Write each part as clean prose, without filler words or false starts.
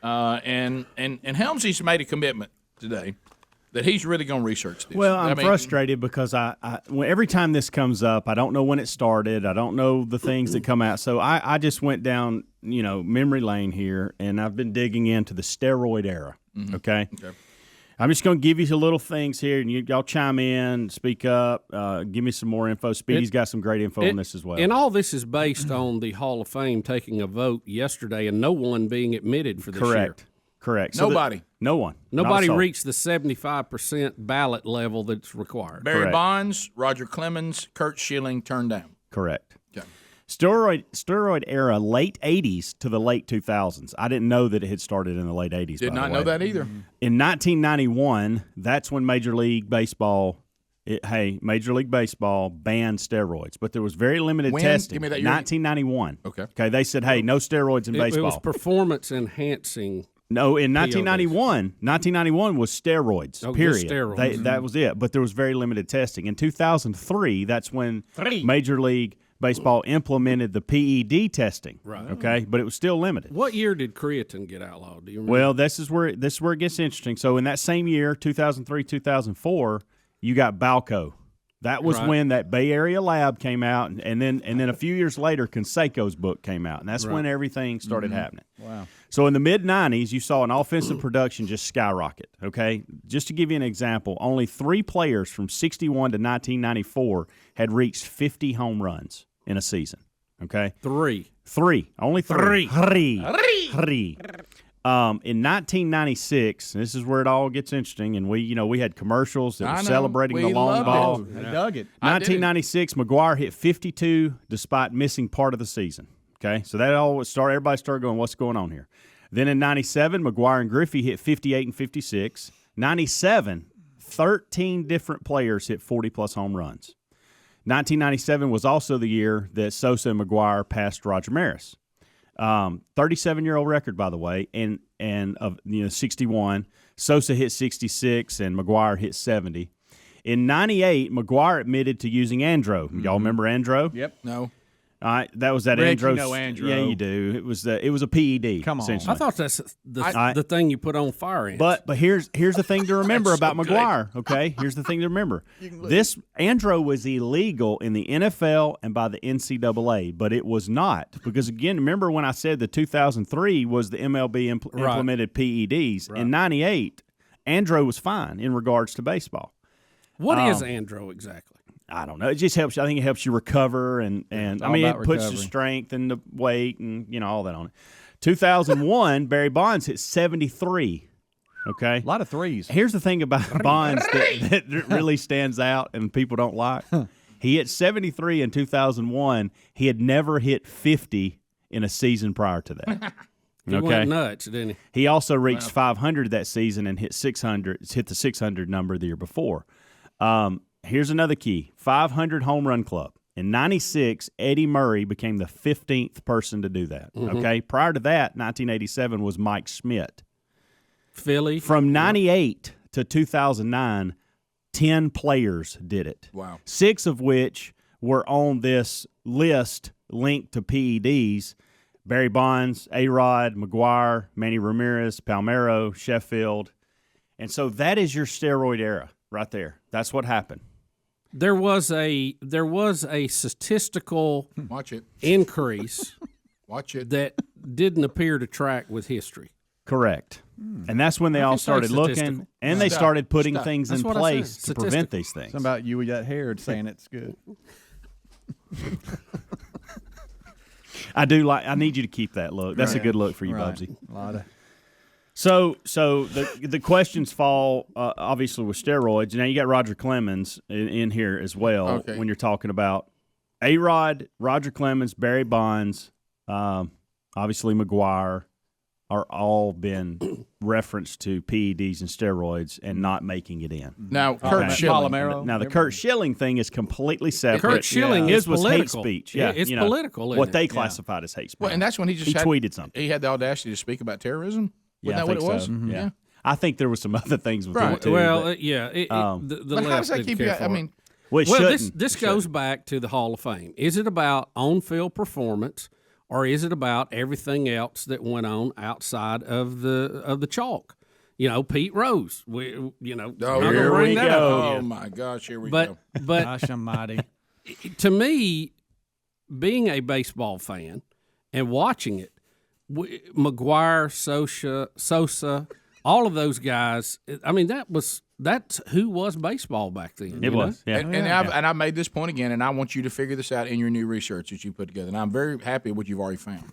And Helmsley's made a commitment today that he's really going to research this. Well, I'm frustrated because every time this comes up, I don't know when it started. I don't know the things that come out. So I just went down, memory lane here, and I've been digging into the steroid era. Mm-hmm. Okay. I'm just going to give you some little things here, and y'all chime in, speak up, give me some more info. Speedy's got some great info on this as well. And all this is based on the Hall of Fame taking a vote yesterday and no one being admitted for this year. Correct. Nobody. No one. Nobody reached the 75% ballot level that's required. Barry Bonds, Roger Clemens, Kurt Schilling turned down. Correct. Okay. Steroid era, late 80s to the late 2000s. I didn't know that it had started in the late 80s. Did not know that either. In 1991, that's when Major League Baseball banned steroids, but there was very limited testing. Give me that year. 1991. Okay. They said, hey, no steroids in baseball. It was performance enhancing. No, in 1991 was steroids, period. Steroids. That was it, but there was very limited testing. In 2003, that's when Major League Baseball implemented the PED testing. Right. Okay, but it was still limited. What year did creatine get outlawed? Do you remember? Well, this is where it gets interesting. So in that same year, 2003, 2004, you got Balco. That was when that Bay Area lab came out, and then a few years later, Canseco's book came out, and that's when everything started happening. Wow. So in the mid-'90s, you saw an offensive production just skyrocket, okay? Just to give you an example, only 3 players from 61 to 1994 had reached 50 home runs in a season, okay? Three. Only 3. Three. In 1996, this is where it all gets interesting, and we had commercials that were celebrating the long ball. They dug it. 1996, McGuire hit 52 despite missing part of the season. Okay, so that all started. Everybody started going, "What's going on here?" Then in 97, McGuire and Griffey hit 58 and 56. 97, 13 different players hit 40-plus home runs. 1997 was also the year that Sosa and McGuire passed Roger Maris. 37-year-old record, by the way, and of 61. Sosa hit 66 and McGuire hit 70. In 98, McGuire admitted to using Andro. Y'all remember Andro? Yep. No. That was that Rick, Andro. you know Andro. Yeah, you do. It was a PED. Come on. I thought that's the thing you put on fire ants. But here's the thing to remember about McGuire. Okay, here's the thing to remember. This Andro was illegal in the NFL and by the NCAA, but it was not because again, remember when I said the 2003 was the MLB implemented PEDs in '98. Andro was fine in regards to baseball. What is Andro exactly? I don't know. It just helps. I think it helps you recover, and I mean, it puts the recovery. strength and the weight and all that on it. 2001, Barry Bonds hit 73. Okay, A lot of threes. here's the thing about Bonds that really stands out and people don't like. He hit 73 in 2001. He had never hit 50 in a season prior to that. He went nuts, didn't he? He also reached 500 that season and hit 600. Hit the 600 number the year before. Here's another key: 500 home run club. In '96, Eddie Murray became the 15th person to do that. Okay, prior to that, 1987 was Mike Schmidt. Philly. From '98 to 2009, 10 players did it. Wow. 6 of which were on this list linked to PEDs: Barry Bonds, A-Rod, McGuire, Manny Ramirez, Palmeiro, Sheffield, and so that is your steroid era right there. That's what happened. There was a statistical increase that didn't appear to track with history. Correct. And that's when they all started looking, and they started putting things in place to prevent these things. Something about you with that hair saying it's good. I need you to keep that look. That's a good look for you, Bubsy. A lot of. So the questions fall obviously with steroids. Now you got Roger Clemens in here as well when you're talking about A-Rod, Roger Clemens, Barry Bonds, obviously McGuire are all been referenced to PEDs and steroids and not making it in. Now Kurt Schilling. Now the Kurt Schilling thing is completely separate. Kurt Schilling is was political. hate speech. Yeah, it's political. What they classified as hate speech. Well, and that's when he tweeted something. He had the audacity to speak about terrorism. Yeah, Wasn't that what it was? So. Mm-hmm. Yeah. I think there was some other things with it too. Well, but, the how does that keep you? I mean, this goes back to the Hall of Fame. Is it about on-field performance, or is it about everything else that went on outside of the chalk? You know, Pete Rose. I'm gonna bring that up Oh again. my gosh, here we go. But Gosh almighty. to me, being a baseball fan and watching it, McGuire, Sosa, all of those guys. I mean, that's who was baseball back then. It was, yeah. And I've made this point again, and I want you to figure this out in your new research that you put together. And I'm very happy with what you've already found.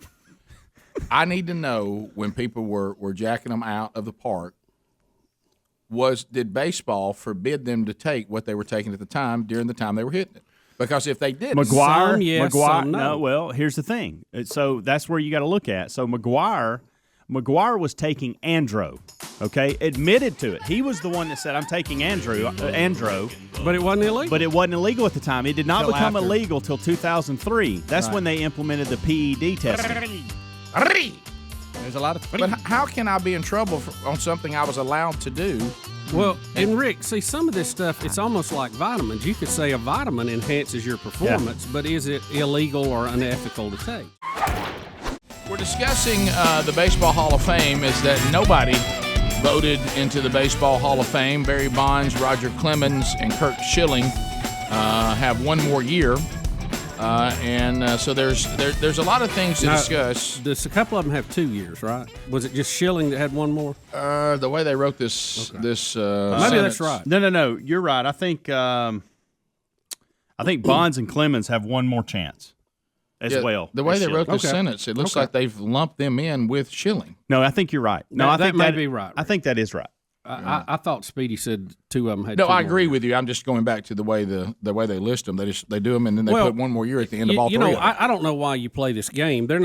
I need to know when people were jacking them out of the park. Did baseball forbid them to take what they were taking at the time during the time they were hitting it? Because if they didn't, Some yes, some no. Well, here's the thing. So that's where you got to look at. So McGuire was taking Andro. Okay, admitted to it. He was the one that said, "I'm taking Andro." But it wasn't illegal. But it wasn't illegal at the time. It did not become after. illegal till 2003. That's when they implemented the PED testing. There's a lot of. But how can I be in trouble on something I was allowed to do? Well, and Rick, see, some of this stuff, it's almost like vitamins. You could say a vitamin enhances your performance, but is it illegal or unethical to take? We're discussing the Baseball Hall of Fame. Is that nobody voted into the Baseball Hall of Fame? Barry Bonds, Roger Clemens, and Curt Schilling have one more year. So there's a lot of things to discuss. Does a couple of them have 2 years, right? Was it just Schilling that had one more? The way they wrote this, Maybe sentence, that's right. No. You're right. I think Bonds and Clemens have one more chance as well. The way they wrote this Okay. sentence, it looks like they've lumped them in with Schilling. No, I think you're right. No, I That think may be right, I think that is right. I thought Speedy said 2 of them had. No, 2 I more agree years. with you. I'm just going back to the way they list them. They do them and then they Well, put one more year at the end of all You three. know, of them. I don't know why you play this game. They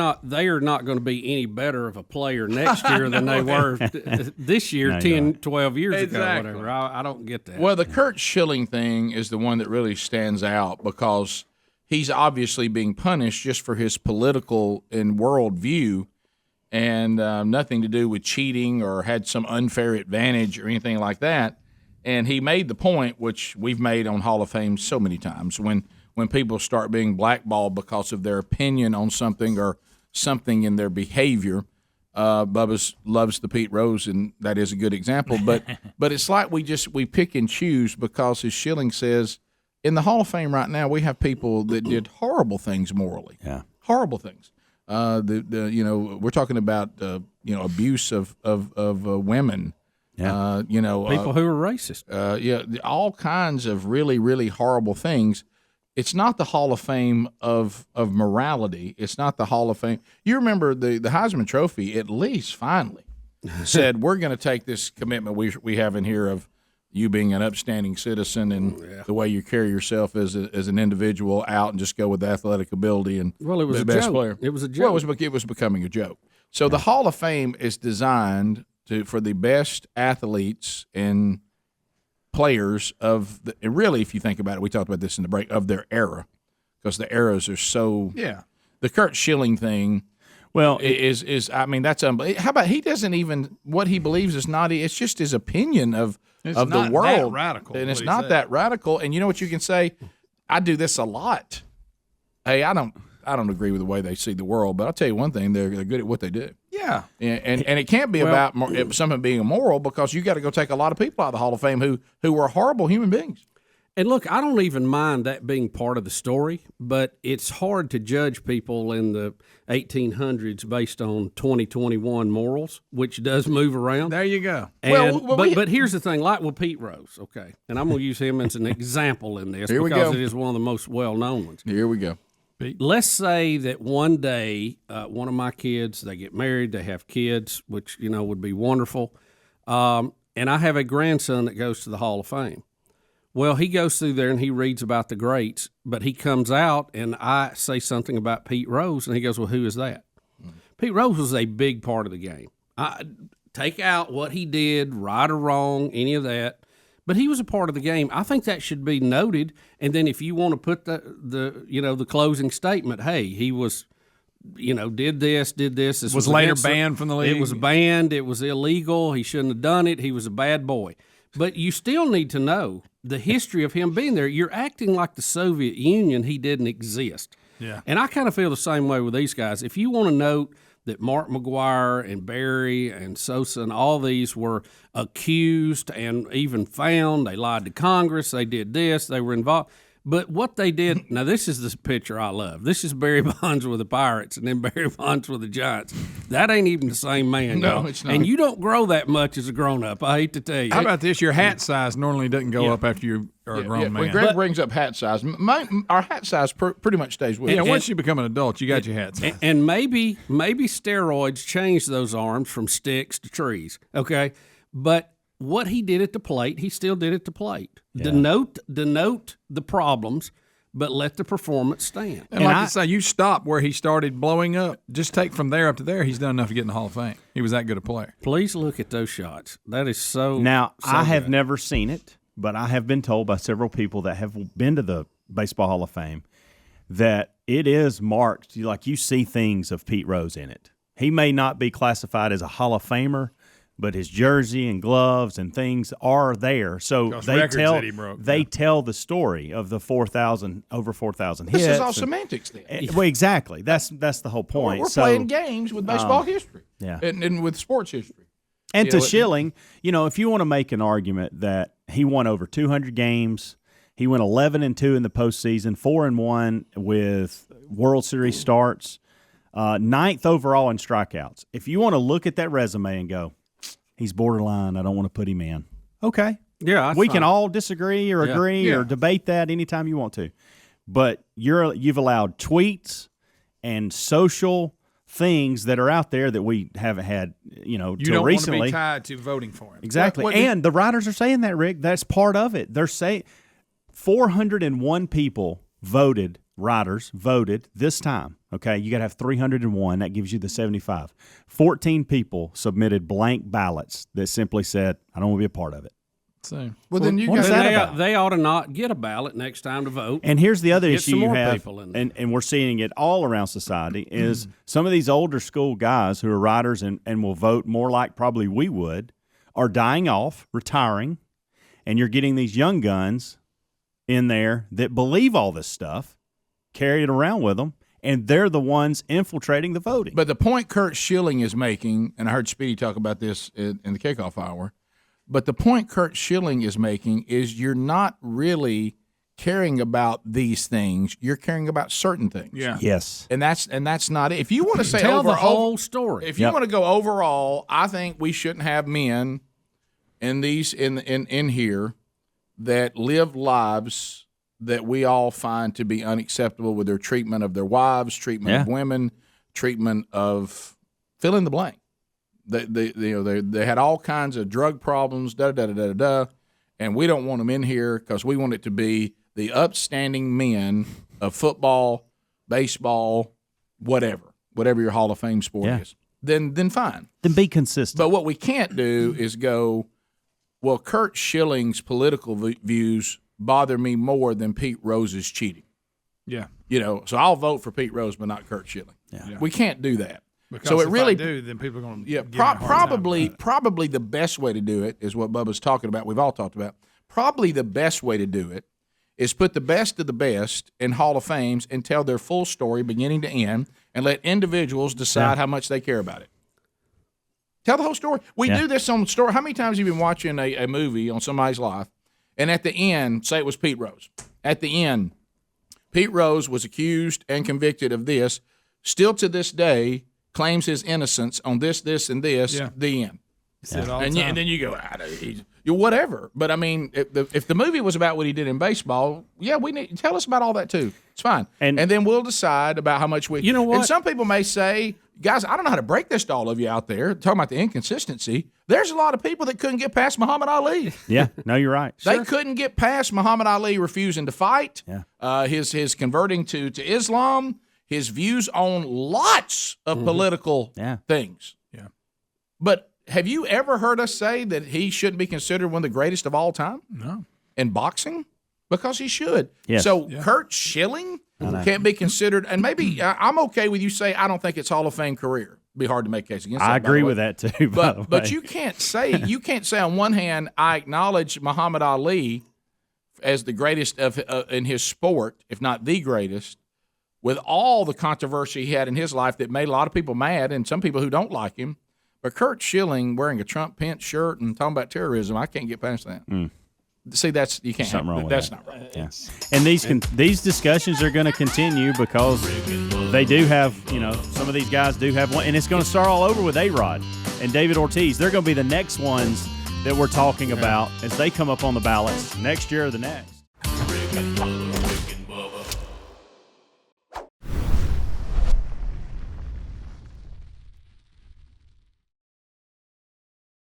are not going to be any better of a player next year than they were this year, No, 10, 12 years Exactly. ago, whatever. I don't get that. Well, the Curt Schilling thing is the one that really stands out because he's obviously being punished just for his political and world view and nothing to do with cheating or had some unfair advantage or anything like that. And he made the point, which we've made on Hall of Fame so many times, when people start being blackballed because of their opinion on something or something in their behavior. Bubba loves the Pete Rose, and that is a good example. But it's like we pick and choose because, as Schilling says, in the Hall of Fame right now, we have people that did horrible things morally. Yeah. Horrible things. We're talking about abuse of women. Yeah. People who are racist. All kinds of really, really horrible things. It's not the Hall of Fame of morality. It's not the Hall of Fame. You remember the Heisman Trophy, at least finally, said we're going to take this commitment we have in here of you being an upstanding citizen and the way you carry yourself as an individual out and just go with the athletic ability and It was the a best joke. player. It was a joke. Well, it was becoming a joke. So the Hall of Fame is designed for the best athletes and players of really, if you think about it, we talked about this in the break, of their era, because the eras are so. Yeah. The Curt Schilling thing. Well, is I mean, that's unbelievable. How about he doesn't even what he believes is not. It's just his opinion of the not world. that radical, and it's what he not said. that radical. And you know what you can say? I do this a lot. Hey, I don't agree with the way they see the world, but I'll tell you one thing: they're good at what they do. Yeah. And it can't be about something being immoral because you got to go take a lot of people out of the Hall of Fame who were horrible human beings. And look, I don't even mind that being part of the story, but it's hard to judge people in the 1800s based on 2021 morals, which does move around. There you go. And, but here's the thing, like with Pete Rose, okay, and I'm going to use him as an example in this Here we because go. it is one of the most well-known ones. Here we go. Let's say that one day one of my kids, they get married, they have kids, which, would be wonderful, and I have a grandson that goes to the Hall of Fame. Well, he goes through there and he reads about the greats, but he comes out and I say something about Pete Rose, and he goes, well, who is that? Pete Rose was a big part of the game. I take out what he did, right or wrong, any of that, but he was a part of the game. I think that should be noted. And then if you want to put the closing statement, hey, he was, did this. This Was later against banned from the league. It was banned. It was illegal. He shouldn't have done it. He was a bad boy. But you still need to know the history of him being there. You're acting like the Soviet Union. He didn't exist. Yeah. And I kind of feel the same way with these guys. If you want to note that Mark McGwire and Barry and Sosa and all these were accused and even found, they lied to Congress, they did this, they were involved. But what they did, now this is the picture I love. This is Barry Bonds with the Pirates and then Barry Bonds with the Giants. That ain't even the same man, No, y'all. it's not. And you don't grow that much as a grown-up, I hate to tell you. How about this? Your hat size normally doesn't go up after you are a grown man. When Greg brings up hat size, our hat size pretty much stays with us. Once you become an adult, you got your hat size. And maybe steroids changed those arms from sticks to trees, okay? But what he did at the plate, he still did at the plate. Yeah. Denote the problems, but let the performance stand. And like I say, you stop where he started blowing up. Just take from there up to there. He's done enough to get in the Hall of Fame. He was that good a player. Please look at those shots. That is so. Now, so I have good. never seen it, but I have been told by several people that have been to the Baseball Hall of Fame that it is marked. Like you see things of Pete Rose in it. He may not be classified as a Hall of Famer, but his jersey and gloves and things are there. So they tell the story of the over 4,000 hits. This is all semantics then. Well, exactly. That's the whole point. We're playing games with baseball history. Yeah. And with sports history. And to Schilling, if you want to make an argument that he won over 200 games, he went 11-2 in the postseason, 4-1 with World Series starts, 9th overall in strikeouts. If you want to look at that resume and go, he's borderline, I don't want to put him in. Okay. Yeah, we can all disagree or agree or debate that anytime you want to. But you've allowed tweets and social things that are out there that we haven't had, you till don't recently. Want to be tied to voting for him. Exactly. And the writers are saying that, Rick. That's part of it. They're saying 401 people writers voted this time. Okay, you got to have 301. That gives you the 75. 14 people submitted blank ballots that simply said, I don't want to be a part of it. So, then you what's got that about? They ought to not get a ballot next time to vote. And here's the other Get issue some you more have, people in there. and we're seeing it all around society, is some of these older school guys who are writers and will vote more like probably we would are dying off, retiring, and you're getting these young guns in there that believe all this stuff, carry it around with them, and they're the ones infiltrating the voting. But the point Kurt Schilling is making, and I heard Speedy talk about this in the kickoff hour, but the point Kurt Schilling is making is you're not really caring about these things. You're caring about certain things. yeah. Yes. And that's not it. If you want to say Tell the whole story. if you want to go overall, I think we shouldn't have men in these in here that live lives that we all find to be unacceptable with their treatment of their wives, treatment of women, treatment of fill in the blank. They had all kinds of drug problems, and we don't want them in here because we want it to be the upstanding men of football, baseball, whatever your Hall of Fame sport is. Then fine. Then be consistent. But what we can't do is go, well, Kurt Schilling's political views bother me more than Pete Rose's cheating. Yeah. So I'll vote for Pete Rose, but not Kurt Schilling. Yeah. We can't do that. Because so it if really I do, then people are going to probably the best way to do it is what Bubba's talking about. We've all talked about. Probably the best way to do it is put the best of the best in Hall of Fames and tell their full story beginning to end and let individuals decide how much they care about it. Tell the whole story. We do this on story. How many times have you been watching a movie on somebody's life, and at the end, say it was Pete Rose. At the end, Pete Rose was accused and convicted of this. Still to this day, claims his innocence on this, and this. Yeah. The end. and then you go, you whatever. But I mean, if the movie was about what he did in baseball, we need tell us about all that too. It's fine, and then we'll decide about how much we. You know what? And some people may say, guys, I don't know how to break this to all of you out there. Talking about the inconsistency. There's a lot of people that couldn't get past Muhammad Ali. Yeah, no, you're right. They couldn't get past Muhammad Ali refusing to fight. Yeah. His converting to Islam. His views on lots of political things. Yeah. But have you ever heard us say that he shouldn't be considered one of the greatest of all time? No. In boxing? Because he should. Yes. So Kurt Schilling can't be considered, and maybe I'm okay with you say I don't think it's Hall of Fame career. It'd be hard to make a case against that. I agree with that too. But you can't say on one hand I acknowledge Muhammad Ali as the greatest in his sport, if not the greatest. with all the controversy he had in his life that made a lot of people mad and some people who don't like him. But Kurt Schilling wearing a Trump Pence shirt and talking about terrorism, I can't get past that. See, that's you can't. Something wrong with that's that. not right. Yeah. And these discussions are going to continue because they do have, some of these guys do have one, and it's going to start all over with A-Rod and David Ortiz. They're going to be the next ones that we're talking about as they come up on the ballots next year or the next.